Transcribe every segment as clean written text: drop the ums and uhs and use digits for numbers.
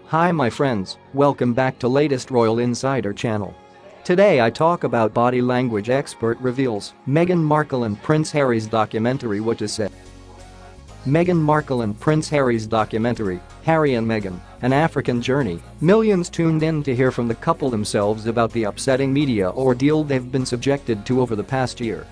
Hi my friends, welcome back to latest Royal Insider channel. Today I talk about body language expert reveals Meghan Markle and Prince Harry's documentary What to Say. Meghan Markle and Prince Harry's documentary, Harry and Meghan, An African Journey. Millions tuned in to hear from the couple themselves about the upsetting media ordeal they've been subjected to over the past year.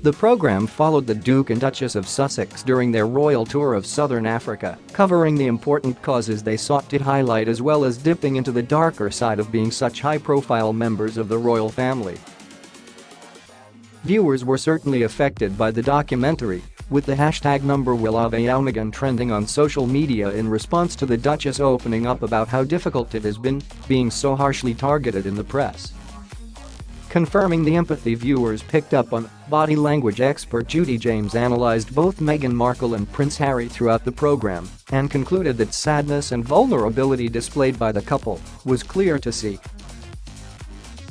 The program followed the Duke and Duchess of Sussex during their royal tour of southern Africa, covering the important causes they sought to highlight as well as dipping into the darker side of being such high-profile members of the royal family. Viewers were certainly affected by the documentary, with the hashtag #WillAveYouMeghan trending on social media in response to the Duchess opening up about how difficult it has been being so harshly targeted in the press. Confirming the empathy viewers picked up on, body language expert Judi James analyzed both Meghan Markle and Prince Harry throughout the program and concluded that sadness and vulnerability displayed by the couple was clear to see.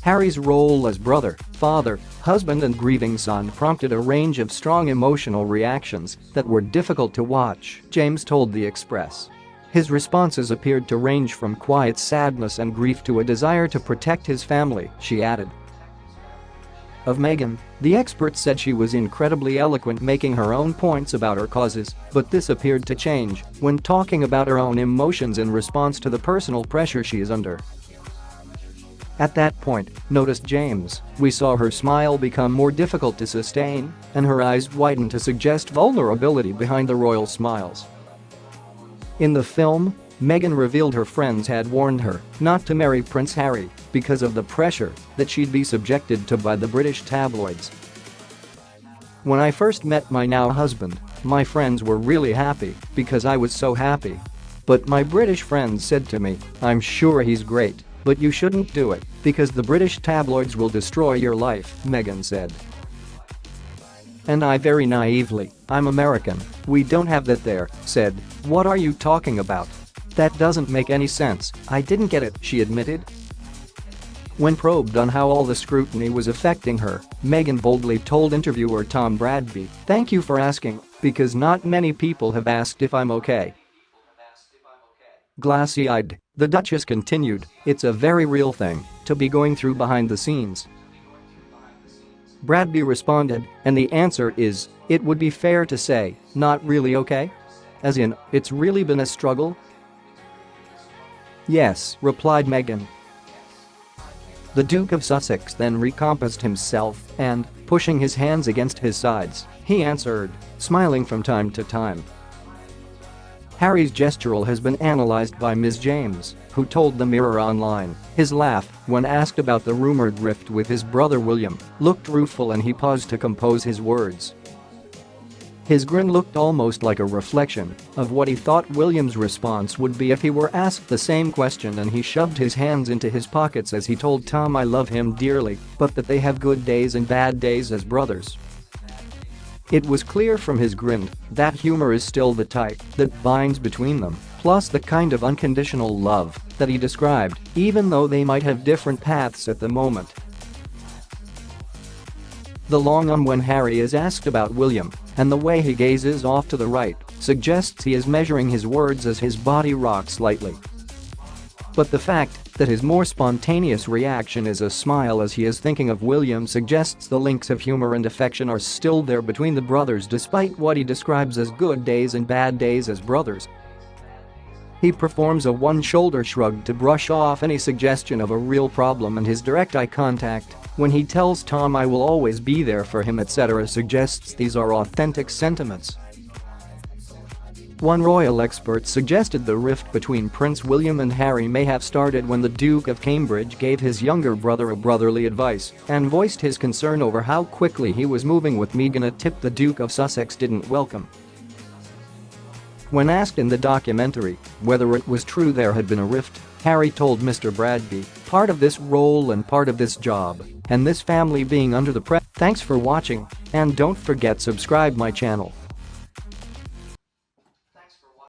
Harry's role as brother, father, husband and grieving son prompted a range of strong emotional reactions that were difficult to watch, James told The Express. His responses appeared to range from quiet sadness and grief to a desire to protect his family, she added. Of Meghan, the expert said she was incredibly eloquent making her own points about her causes, but this appeared to change when talking about her own emotions in response to the personal pressure she is under. At that point, noticed James, we saw her smile become more difficult to sustain and her eyes widen to suggest vulnerability behind the royal smiles. In the film, Meghan revealed her friends had warned her not to marry Prince Harry because of the pressure that she'd be subjected to by the British tabloids. When I first met my now husband, my friends were really happy because I was so happy. But my British friends said to me, I'm sure he's great, but you shouldn't do it because the British tabloids will destroy your life, Meghan said. And I very naively, I'm American, we don't have that there, said, what are you talking about? That doesn't make any sense, I didn't get it, she admitted. When probed on how all the scrutiny was affecting her, Meghan boldly told interviewer Tom Bradby, thank you for asking, because not many people have asked if I'm okay. Glassy-eyed, the Duchess continued, it's a very real thing to be going through behind the scenes. Bradby responded, and the answer is, it would be fair to say, not really okay? As in, it's really been a struggle? Yes, replied Meghan. The Duke of Sussex then recomposed himself and, pushing his hands against his sides, he answered, smiling from time to time. Harry's gestural has been analysed by Ms. James, who told the Mirror Online, his laugh, when asked about the rumoured rift with his brother William, looked rueful and he paused to compose his words. His grin looked almost like a reflection of what he thought William's response would be if he were asked the same question, and he shoved his hands into his pockets as he told Tom I love him dearly, but that they have good days and bad days as brothers. It was clear from his grin that humor is still the type that binds between them, plus the kind of unconditional love that he described, even though they might have different paths at the moment. The long when Harry is asked about William, and the way he gazes off to the right, suggests he is measuring his words as his body rocks slightly. But the fact that his more spontaneous reaction is a smile as he is thinking of William suggests the links of humor and affection are still there between the brothers despite what he describes as good days and bad days as brothers. He performs a one-shoulder shrug to brush off any suggestion of a real problem, and his direct eye contact when he tells Tom I will always be there for him etc. suggests these are authentic sentiments. One royal expert suggested the rift between Prince William and Harry may have started when the Duke of Cambridge gave his younger brother a brotherly advice and voiced his concern over how quickly he was moving with Meghan, a tip the Duke of Sussex didn't welcome. When asked in the documentary whether it was true there had been a rift, Harry told Mr. Bradby, part of this role and part of this job, and this family being under the press. Thanks for watching, and don't forget subscribe my channel.